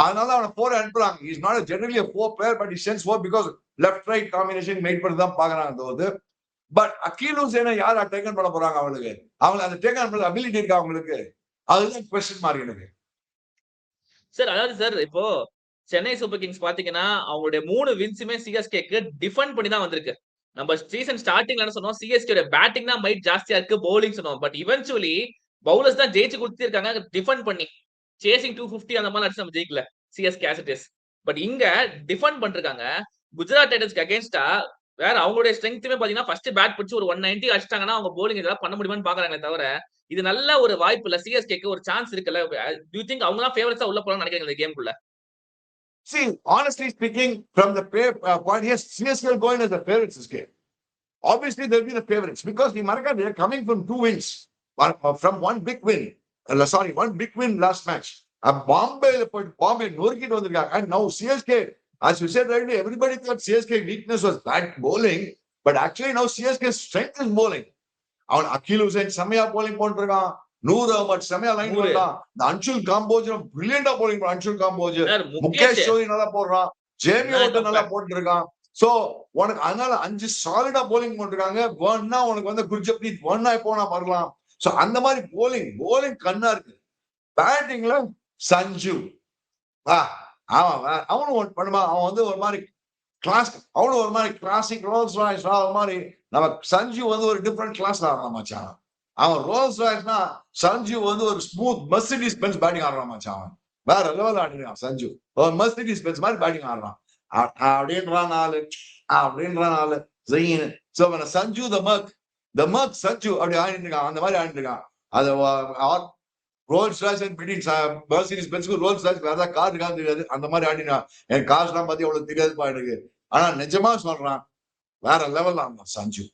அதனால அவனை 4 அனுப்புறாங்க. Is not generally 4 player but he sends 4 because left right combination மேட் பண்ணி தான் பாக்குறாங்க. பட் அகில் ஹுசைனை யார் டேக்கன் பண்ண போறாங்க? அவங்களுக்கு அந்த டேக்கன் பண்ண அபிலிட்டி இருக்கா அவங்களுக்கு? அதுதான் क्वेश्चन மார்க் எனக்கு. சார் அதாவது சார் இப்போ சென்னை சூப்பர் கிங்ஸ் பாத்தீங்கன்னா அவங்களுடைய 3 வின்ஸுமே சிஎஸ்கேக்கு டிஃபெண்ட் பண்ணி தான் வந்திருக்கு. நம்ம சீசன் ஸ்டார்டிங்ல என்ன சொன்னோம், சிஎஸ்கே பேட்டிங் தான் மைட் ஜாஸ்தியா இருக்கு, பவுலிங் சொன்னோம். பட் இவென்ச்சுவலி பவுலர்ஸ் தான் ஜெயிச்சு கொடுத்திருக்காங்க டிஃபெண்ட் பண்ணி. சேசிங் 250 அந்த மாதிரி அடிச்சு நம்ம ஜெயிக்கல CSK as it is. But இங்க டிஃபெண்ட் பண்ணிருக்காங்க. குஜராத் டைட்டன்ஸ்க்கு அகைன்ஸ்டா வேற அவங்களுடைய ஸ்ட்ரெங்த்துமே பாத்தீங்கன்னா ஃபர்ஸ்ட் பேட் பிடிச்சு ஒரு 190 அடிச்சிட்டாங்கன்னா அவங்க போலிங் ஏதாவது பண்ண முடியுமான்னு பாக்குறாங்களே தவிர இது நல்ல ஒரு வாய்ப்பு இல்ல. சிஎஸ்கேக்கு ஒரு சான்ஸ் இருக்குல்ல. டு யூ திங்க் அவங்க தான் ஃபேவரட்ஸா உள்ள போறாங்கன்னு நினைக்கிறீங்க இந்த கேம்க்குள்ள? See, honestly speaking, from the point here, CSK will go in as the favorites this game. Obviously, they'll be the favorites because the Marca, they are coming from 2 wins, from one big win. One big win last match. பாம்பேல போயிட்டு பாம்பே நொறுக்கிட்டு வந்திருக்காங்க. And now CSK, as you said rightly, everybody thought CSK weakness was bad bowling, but actually now CSK strength is bowling. அவன் அகில் ஹுசைன் செமையா bowling போட்டிருக்கான். நூர் அஹமத் செமையா line போட்டான். இந்த Anshul Kamboj பிரில்லியண்டா bowling பண்ண அன்சுல் காம்போஜ். முகேஷ் சோரி நல்லா போடுறான். ஜேமி ஓட்டன் நல்லா போட்டுருக்கான். சோ உனக்கு அதனால 5 சாலிடா bowling போட்டிருக்காங்க. வேணா உனக்கு வந்து குர்ஜப்ரீத் வேணா போனா வரலாம். சோ அந்த மாதிரி bowling கண்ணா இருக்கு. பேட்டிங்ல சஞ்சு அவனும் பண்ணுமா. அவன் வந்து ஒரு மாதிரி கிளாஸ், அவனும் ஒரு மாதிரி கிளாசிக் ரோல்ஸ் ராய்ஸ் ஒரு மாதிரி. நம்ம சஞ்சு வந்து ஒரு டிஃப்ரெண்ட் கிளாஸ் ஆடுறான் மச்சான். அவன் ரோல்ஸ் ராய்ஸ்னா சஞ்சு வந்து ஒரு ஸ்மூத் மெர்சிடிஸ் பென்ஸ் பேட்டிங் ஆடுறான் மச்சான். அவன் வேற லெவல் ஆடினான் சஞ்சு. ஒரு மெர்சிடிஸ் பென்ஸ் மாதிரி பேட்டிங் ஆடுறான் அப்படின்றான் ஆளு ஜெயின். சோ சஞ்சு த மர்க் சஞ்சு அப்படி ஆடிட்டு இருக்கான். அந்த மாதிரி ஆடிட்டு இருக்கான். அது ரோல்ஸ் ராய்ஸ் மெர்சிடிஸ் பென்ஸ்க்கு ரோல்ஸ் ராய்ஸ் வேற ஏதாவது கார் இருக்கான்னு தெரியாது. அந்த மாதிரி ஆடினா என் காசு எல்லாம் பத்தி அவ்வளவு தெரியாதுப்பா எனக்கு. ஆனா நிஜமா சொல்றான் வேற லெவல் ஆடுறான் சஞ்சு.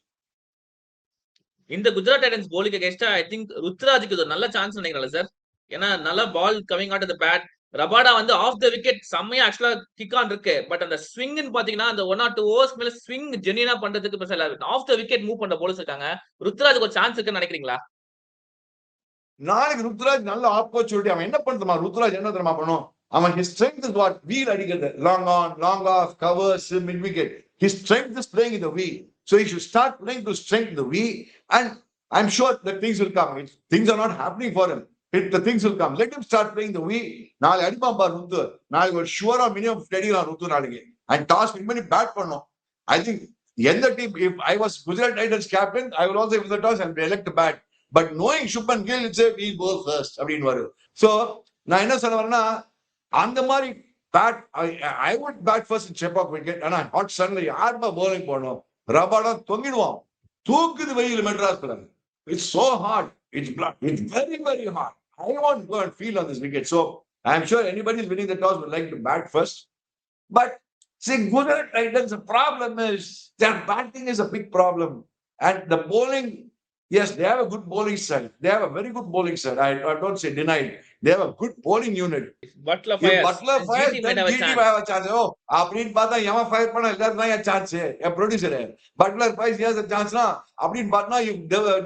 இந்த Gujarat Titans bowling against I think ருத்ராஜுக்கு ஒரு நல்ல சான்ஸ் நினைக்கிறேன் சார். ஏன்னா நல்ல ball coming out the bat. Rabada வந்து ஆஃப் த விக்கெட் செம்மையா ஆக்சுவலா கிக் ஆன் இருக்கு. பட் அந்த ஸ்விங்னு பாத்தீங்கன்னா அந்த 1 or 2 overs மேல ஸ்விங் ஜெனியூனா பண்றதுக்கு ஆஃப் த விக்கெட் மூவ் பண்ற போலர்ஸ் இருக்காங்க. ருத்ராஜுக்கு ஒரு சான்ஸ் இருக்குன்னு நினைக்கிறீங்களா? நாளைக்கு ருத்ராஜ் நல்ல ஆப்பர்ச்சுனிட்டி. அவன் என்ன பண்ணுமா, ருத்ராஜ் என்ன தெரியுமா பண்ணும், அவன் his strength is what wheel அடிக்கிறது, long on long off covers mid wicket. His strength is playing in the wheel, so he should start playing to strengthen the wheel, and I'm sure that things will come. Things are not happening for him. The things will come. Let him start playing the wheel. நாளை அடிப்பான் பாரு ருத்து. நாளைக்கு ஒரு ஷுவரா minimum அடிக்கலாம் ருத்து நாளைக்கு. And toss win பண்ணி பேட் பண்ணும். I think எந்த team, if I was Gujarat Titans captain, I will also win the toss and elect to bat. But knowing Shubman Gill, it's a we go first அப்படின்னு வரும். So நான் என்ன சொல்ல வரேன்னா, அந்த மாதிரி bat I would bat first in Chepauk wicket. ஆனா hot சன்ல யாருமா bowling போடணும், ரபாடா தொங்கிடுவான். தூக்குது வெயில் மெட்ராஸ்ல. It's so hard. It's very very hard. I want to go and feel on this wicket. So I'm sure anybody is winning the toss would like to bat first. But see, Gujarat Titans, the problem is their batting is a big problem, and the bowling. Yes, they have a good bowling side. They have a very good bowling side. I don't say denied. They have a good bowling unit. Butler If fires. Butler fires, then GT might have a chance. Oh, அப்படின்னு பார்த்தா எவன் fire பண்ணா எல்லாரும் தான் என் chance. என் producer Buttler fires he has a chance னா அப்படின்னு பார்த்தா you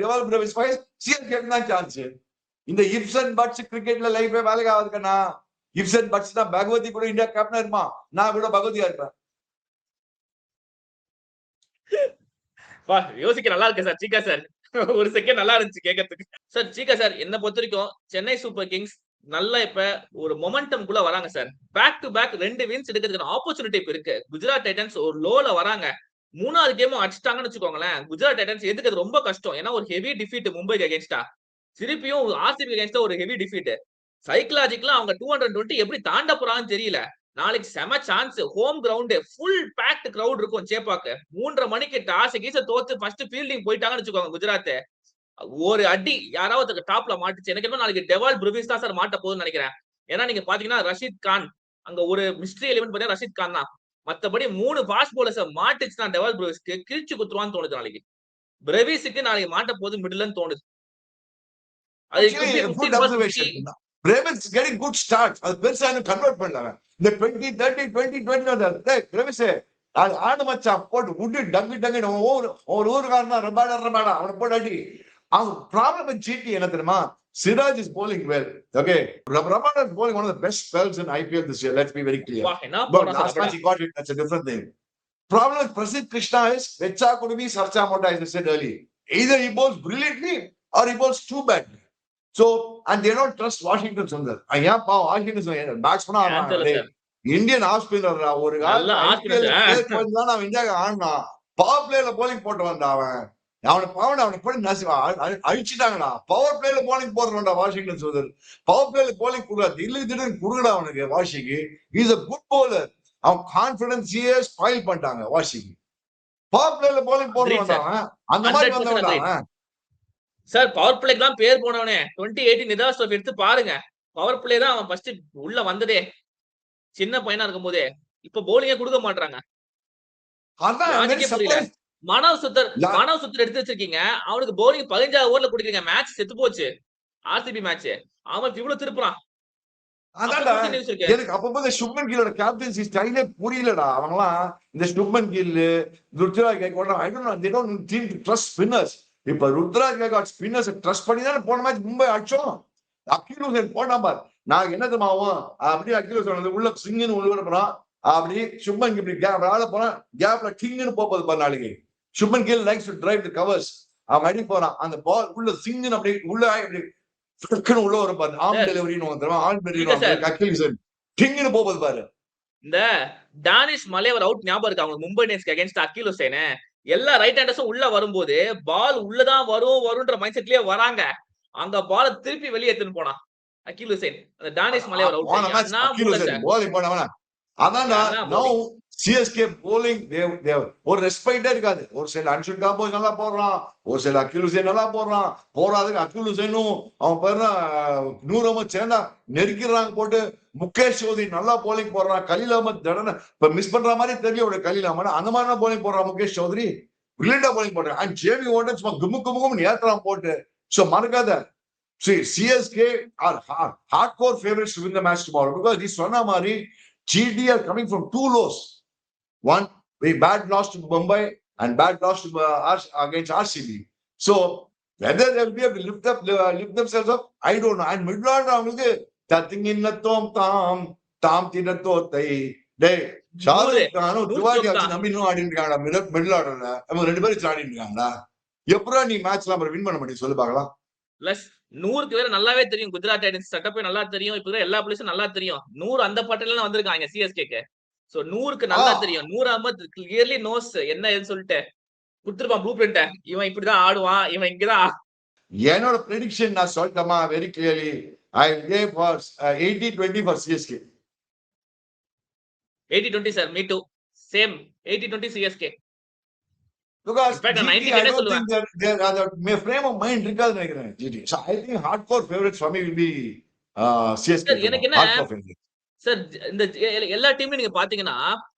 develop the fires, CSK தான் சான்ஸ். இந்த இப்ஸ் அண்ட் பட்ஸ் கிரிக்கெட்ல லைஃபே வேலைக்கு ஆகுதுக்கண்ணா. இப்ஸ் அண்ட் பட்ஸ் தான் பகவதி கூட இந்தியா கேப்டனா இருமா, நான் கூட பகவதியா இருப்பேன். யோசிக்க நல்லா இருக்கு சார். சீக்கா சார் ஒரு செகண்ட் நல்லா இருந்துச்சு கேட்கறதுக்கு. சார் சீக்கா சார், என்ன பொறுத்த வரைக்கும் சென்னை சூப்பர் கிங்ஸ் நல்லா இப்ப ஒரு மொமெண்டம் குள்ள வராங்க sir. Back to back 2 wins எடுக்கிறதுக்கான ஆப்பர்ச்சுனிட்டி இப்ப இருக்கு. குஜராத் டைட்டன்ஸ் ஒரு லோல வராங்க. 3வது கேமும் அடிச்சிட்டாங்கன்னு வச்சுக்கோங்களேன். குஜராத் டைட்டன்ஸ் எதுக்கு ரொம்ப கஷ்டம். ஏன்னா ஒரு ஹெவி டிஃபீட் மும்பைக்கு அகேன்ஸ்டா, திருப்பியும் ஆர்சிபி அகேன்ஸ்டா ஒரு ஹெவி டிஃபீட். சைக்கலாஜிக்கலா அவங்க 220 எப்படி தாண்ட போறாங்கன்னு தெரியல. நாளைக்கு செம chance. Home ground, full packed crowd இருக்கும் சேப்பாக்கு. 3:30 மணிக்கு டாஸ் கீச தோத்து ஃபர்ஸ்ட் ஃபீல்டிங் போயிட்டாங்கன்னு வச்சுக்கோங்க குஜராத். ஒரு அடி யாராவது டாப்ல மாட்டுச்சு. எனக்கு நாளைக்கு டெவால் ப்ரூவிஸ் தான் சார் மாட்ட போகுதுன்னு நினைக்கிறேன். ஏன்னா நீங்க பாத்தீங்கன்னா ரஷீத் கான் அங்க ஒரு மிஸ்ட்ரி எலிமெண்ட் பார்த்தா ரஷீத் கான் தான். மத்தபடி 3 ஃபாஸ்ட் பவுலர்ஸ் மாட்டுச்சுன்னா டெவால் ப்ரூவிஸ்க்கு கிழிச்சு குத்துருவான்னு தோணுது. நாளைக்கு பிரவிஸுக்கு நாளைக்கு மாட்ட போகுது மிடில்னு தோணுது. Brevis is getting good starts. அது பெருசா இன்னும் கன்வெர்ட் பண்ணல. இந்த 20-30 20-20 வந்து பிரவிஸ் அது ஆடு மச்சான் போட்டு உட்டு டங்கு டங்கு ஒரு ஊருக்காரனா ரபாடா அவனை போட்டு அடி. அவங்க ப்ராப்ளம் ஜிடி என்ன தெரியுமா, Siraj is bowling well. Okay, Rabada is bowling one of the best spells in IPL this year. Let's be very clear. But last match he got it. That's a different thing. Problem with Prasidh Krishna is Vecha could be Sarcha Mota, as I said earlier. Either he bowls brilliantly or he bowls too bad. So, and they don't trust Washington Sundar. Washington batsman Indian off spinner ஒரு கால நான் இந்தியாக்கு ஆனா power பிளேல bowling போட்டு வந்தான். அவனை போய் அழிச்சிட்டாங்கடா. Power பிளேல bowling போடுறா வாஷிங்டன் சுந்தர். பவர் பிளேல bowling கூடாது, இல்லைக்கு திடீர்னு குடுக்கடா அவனுக்கு. வாஷிக்கு இஸ் a good bowler. அவன் கான்பிடன்ஸையே ஸ்பாயில் பண்ணிட்டாங்க வாஷிக்கு. பவர் பிளேல bowling போடுறான் அந்த மாதிரி வந்தவன் சார். பவர் பிளேக்கு தான் பேர் போனவனே. 2018 நிதாஸ் ட்ரோஃபி எடுத்து பாருங்க. பவர் பிளே தான் அவன் ஃபர்ஸ்ட் உள்ள வந்ததே சின்ன பையனா இருக்கும் போதே. இப்ப பவுலிங்கே கொடுக்க மாட்டாங்க. மனோவ் சுத்தர் எடுத்து வச்சிருக்கீங்க. அவனுக்கு பவுலிங் 15 ஓவர்ல குடுக்கீங்க. மேட்ச் செத்து போச்சு. RCB match. அவன் இவ்வளவு திருப்புறான். அதான்டா நியூஸ் இருக்கு. எனக்கு அப்பப்போ இந்த சுப்மன் கில்லோட கேப்டன்சி ஸ்டைலே புரியலடா. அவங்கலாம் இந்த Shubman Gill, Ruturaj Gaikwad, I don't know, they don't seem to trust spinners. இப்ப ருத்ராஜ் கைக்வாட் ஸ்பின்னர்ஸ் ட்ரஸ்ட் பண்ணி தான் போன மேட்ச் மும்பை அடிச்சோம். அகில் ஹுசைன் போனா பார், நான் என்ன தெரியுமாவும் அப்படியே அகில் ஹுசைன் உள்ள சிங்குன்னு உள்ள போறான், அப்படி சுப்மன் இப்படி ஆள போனா கேப்ல கிங்னு போகுது பாரு. நாளைக்கு Shubman Gill likes to drive the covers. அவன் அடி போறான், அந்த பால் உள்ள சிங்குன்னு அப்படி உள்ள அப்படி உள்ள வரும் பாரு. ஆம் டெலிவரின்னு ஆல் டெலிவரி அகில் ஹுசைன் கிங்னு போகுது பாரு. இந்த டானிஷ் மலேவர் அவுட் ஞாபகம் இருக்கு அவங்க மும்பை இந்தியன்ஸ்க்கு அகைன்ஸ்ட் அகில் ஹுசைன். எல்லா ரைட் ஹேண்டர்ஸும் உள்ள வரும்போது பால் உள்ளதான் வரும்ன்ற மைண்ட் செட்லயே வராங்க. அங்க பால திருப்பி வெளியே எடுத்துன்னு போனா அகில் ஹுசைன். அந்த டானிஷ் மலேவர் அவுட். அதான்டா நோ சிஎஸ்கே போலிங் ஒரு ரெஸ்பெக்டே இருக்காது. ஒரு சில அன்ஷுல் காம்போஸ் நல்லா போடுறான், ஒரு சில அகில் ஹுசைன் நல்லா போடுறான். போறாதுக்கு அகில் ஹுசைனும் அவன் பேருனா 100 அஹமத் சேர்ந்தா நெருக்கிறாங்க போட்டு. முகேஷ் சௌத்ரி நல்லா போலிங் போடுறான். கலீல் அஹமத் தடனை இப்ப மிஸ் பண்ற மாதிரி தெரியும் கலீல் அஹமத். அந்த மாதிரி போலிங் போடுறான் முகேஷ் சௌத்ரி, பிரில்லியண்டா போலிங் போடுறான். அண்ட் ஜேபி வார்டன் சும்மா கும்முக்கு ஏத்துறான் போட்டு. சோ மறக்காத, see, CSK are hardcore favorites to win the match tomorrow because this சொன்ன மாதிரி GT are coming from two lows. One, we bad loss to Mumbai and bad loss to against RCB. So whether they will be able to lift themselves up, I don't know. And middle order அவங்களுக்கு தத்திங்கின்னத்தோம் தாம் தாம் தினத்தோத்தை டேய் ஷாருக் கானும் திவாரி வச்சு நம்பி இன்னும் ஆடிட்டு இருக்காங்கடா. Middle ஆர்டர்ல அவங்க 2 பேரும் ஆடிட்டு இருக்காங்கடா. எப்படா நீ மேட்ச்ல அப்புறம் வின் பண்ண முடியும் சொல்லு பார்க்கலாம். பிளஸ் 100க்கு வேற நல்லாவே தெரியும் குஜராத் டைட்டன்ஸ் செட்டப்பே நல்லா தெரியும். இப்ப எல்லா பிளேஸும் நல்லா தெரியும். 100 அந்த பட்டியல வந்திருக்காங்க சிஎஸ்கேக்கு. சோ 100க்கு நல்லா தெரியும். 100 அஹமத் கிளியர்லி நோஸ் என்ன ஏன்னு சொல்லிட்டு குடுத்துருப்பான் ப்ளூ பிரிண்ட். இவன் இப்படிதான் ஆடுவான், இவன் இங்கதான். என்னோட ப்ரெடிக்ஷன் நான் சொல்லிட்டேமா very clearly. I gave for 80-20 for CSK. 80-20 sir, me too. Same 80-20 CSK. Because In fact, GT, 90 I don't think their frame of mind இருக்காதுன்னு நினைக்கிறேன் GT. So I think hardcore favorites for me will be CSK. Sir, எனக்கு என்ன hardcore favorites. Sir இந்த எல்லா டீம்லயும் நீங்க பாத்தீங்கன்னா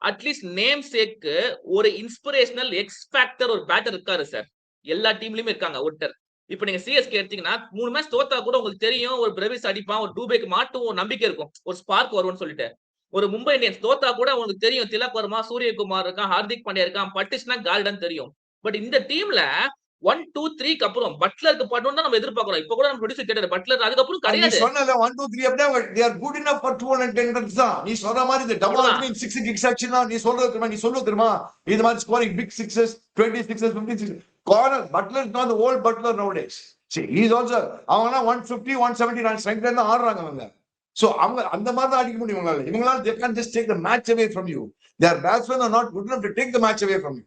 at least name சேக்கு ஒரு inspirational X factor ஒரு பேட்டர் இருக்காரு சார். எல்லா டீம்லயுமே இருக்காங்க ஒருத்தர். இப்ப நீங்க சிஎஸ்கே எடுத்தீங்கன்னா 3 மேட்ச் தோத்தா கூட உங்களுக்கு தெரியும் ஒரு பிரவிஸ் அடிப்பான், ஒரு டூபேக்கு மாட்டும், ஒரு நம்பிக்கை இருக்கும், ஒரு ஸ்பார்க் வரும்னு சொல்லிட்டு. ஒரு மும்பை இந்தியன்ஸ் தோத்தா கூட உங்களுக்கு தெரியும் திலக் வர்மா, சூரியகுமார் இருக்கான், ஹார்திக் பாண்டியா இருக்கான், பட்டிஷ்னா கால்டன் தெரியும். பட் இந்த டீம்ல 1, 2, 3க்கு அப்புறம் பட்லருக்கு பட்டும் தான் நம்ம எதிர்பார்க்கிறோம். இப்ப கூட நம்ம ப்ரொடியூசர் கேட்டாரு பட்லர், அதுக்கப்புறம் கிடையாது. நீ சொன்னல 1, 2, 3 அப்படியே they are good enough for 210 runs தான். நீ சொல்ற மாதிரி இந்த டபுள் ஆர்டிங் 6 கிக்ஸ் ஆச்சுனா நீ சொல்றது தெரியுமா இது மாதிரி scoring big sixes 20 sixes 56 corner. Buttler is not the old Buttler nowadays. See, he is also அவங்கனா 150 170 ரன் ஸ்ட்ரைக்ல தான் ஆடுறாங்க அவங்க. சோ அவங்க அந்த மாதிரி தான் அடிக்க முடியும் இவங்களால. இவங்களால they can't just take the match away from you. Their batsmen are not good enough to take the match away from you.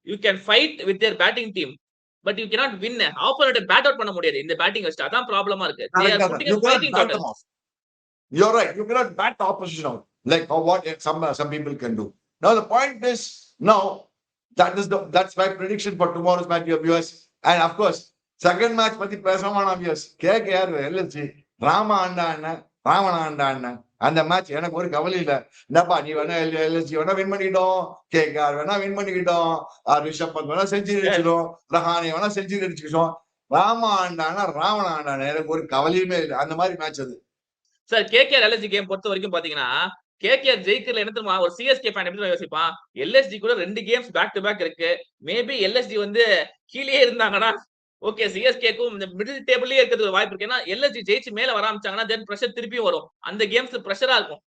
You can fight with their batting team, but you cannot win. Opponent bat out பண்ண முடியாது இந்த batting வச்சு. அதான் ப்ராப்ளமா இருக்கு. They are putting a fighting total. You're right. You cannot bat the opposition out like what some people can do. Now the point is, now that's my prediction for tomorrow's match, your viewers. And of course, second match பத்தி பேசமான viewers. KKR LSG Rama ஆண்டா அந்த match எனக்கு ஒரு கவலை இல்ல. என்னப்பா நீ வேணா LSG வேணா வின் பண்ணிக்கிட்டோம், கேகேஆர் வேணா வின் பண்ணிக்கிட்டோம், ரிஷப் பந்த் வேணா செஞ்சுரி அடிச்சிடும், ரஹானே வேணா செஞ்சுரி அடிச்சுக்கிட்டோம், ராமா ஆண்டானா ராவண ஆண்டானா எனக்கு ஒரு கவலையுமே இல்லை. அந்த மாதிரி மேட்ச் அது சார். கேகேஆர் எல்எஸ்ஜி கேம் பொறுத்த வரைக்கும் பாத்தீங்கன்னா கேகேஆர் ஜெயிக்கல என்ன தெரியுமா ஒரு சிஎஸ்கே ஃபேன் எப்படி யோசிப்பான், எல்எஸ்ஜி கூட 2 கேம்ஸ் பேக் டு பேக் இருக்கு, மேபி எல்எஸ்ஜி வந்து கீழே இருந்தாங்கன்னா ஓகே சிஎஸ்கேக்கும் இந்த மிடில் டேபிள்லயே இருக்கிறது வாய்ப்பு இருக்கு. ஏன்னா எல்எஸ்ஜி ஜெயிச்சு மேல வர ஆரம்பிச்சாங்கன்னா தென் பிரஷர் திருப்பியும் வரும். அந்த கேம்ஸ் பிரஷரா இருக்கும்.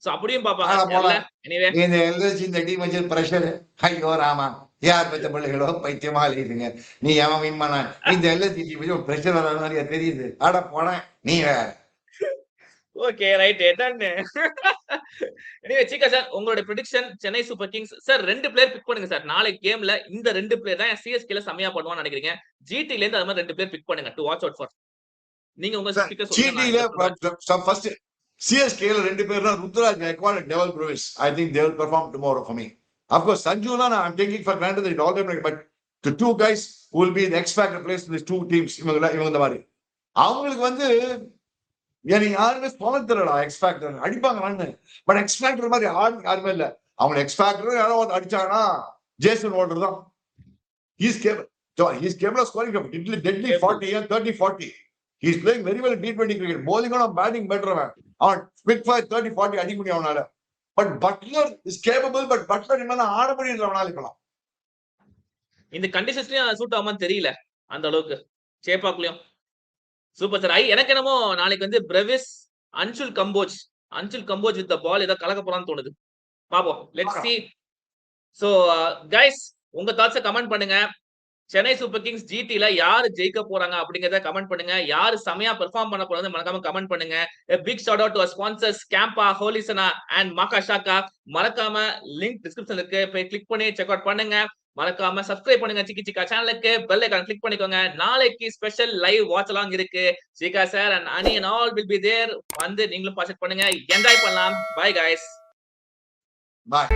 சோ அப்படியும் பாப்பாங்க. எனிவே இந்த எல்எஸ்ஜி இந்த டீம் வச்சு பிரஷர். ஐயோ ராமா யார் பெற்ற பிள்ளைகளோ பைத்தியமா எழுதிங்க, நீ எவன் வின் பண்ண இந்த எல்எஸ்ஜி டீம் வச்சு பிரஷர் வர மாதிரியா தெரியுது. ஆட போன நீ வேற. Okay right done. Anyway Cheeka sir உங்களோட prediction Chennai Super Kings. Sir 2 player pick பண்ணுங்க சார். நாளைக்கு கேம்ல இந்த 2 பிளேயர் தான் சிஎஸ்கேல செமையா பண்ணுவான்னு நினைக்கிறீங்க. ஜிடில இருந்து அது மாதிரி 2 பிளேயர் பிக் பண்ணுங்க டு வாட்ச் அவுட் ஃபார். நீங்க உங்க ஸ்பீக்கர் ஜிடில ஃபர்ஸ்ட் சிஎஸ்கேல 2 பேர் தான் Ruturaj Gaikwad and Devil Bruce. I think they will perform tomorrow for me. Of course Sanjuna I'm taking for granted that all them, but the 2 guys who will be the X factor players in these 2 teams இவங்க இந்த மாதிரி அவங்களுக்கு வந்து எனக்கு யாருமே சொல்ல தெரியல. X factor அடிப்பாங்க, பட் எக்ஸ் ஃபேக்டர் மாதிரி யாருமே இல்ல. அவங்க எக்ஸ் ஃபேக்டர் யாரோ அடிச்சாங்கன்னா ஜேசன் வாட்டர் தான். He's capable of scoring deadly 40 and 30-40. He's playing very well in T20 cricket. Bowling on batting better. On quick fire 30-40 அடிக்க முடியும் அவனால. But Butler is capable, but Butler என்ன ஆட முடியல அவனால இப்பலாம். இந்த கண்டிஷன்ஸ்லயும் சூட் ஆகுமான்னு தெரியல அந்த அளவுக்கு. சேப்பாக்குலயும் சூப்பர் சார். எனக்கு என்னமோ நாளைக்கு வந்து Brevis Anshul Kamboj with the ball ஏதோ கலக்க போறான்னு தோணுது. பாப்போம், லெட்ஸ் see. சோ கைஸ், உங்க தாட்ஸை கமெண்ட் பண்ணுங்க. சென்னை சூப்பர் கிங்ஸ் ஜிடில யாரு ஜெயிக்க போறாங்க அப்படிங்கறத கமெண்ட் பண்ணுங்க. யாரு செமையா பெர்ஃபார்ம் பண்ண போறது மறக்காம கமெண்ட் பண்ணுங்க. A big shout out to our sponsors Campa, Holisana and Makashaka. மறக்காம லிங்க் டிஸ்கிரிப்ஷன்ல இருக்கு, போய் கிளிக் பண்ணி செக் அவுட் பண்ணுங்க. மறக்காம சப்ஸ்கிரைப் பண்ணுங்க சிக்கி சிக்கா சேனலுக்கு, பெல் ஐகான் கிளிக் பண்ணிக்கோங்க. நாளைக்கு ஸ்பெஷல் லைவ் வாட்ச் அலாங் இருக்கு. சிகா சார் அண்ட் அனி and all will be there. வந்து நீங்களும் பார்ட்டிசிபேட் பண்ணுங்க, என்ஜாய் பண்ணலாம். Bye guys. Bye.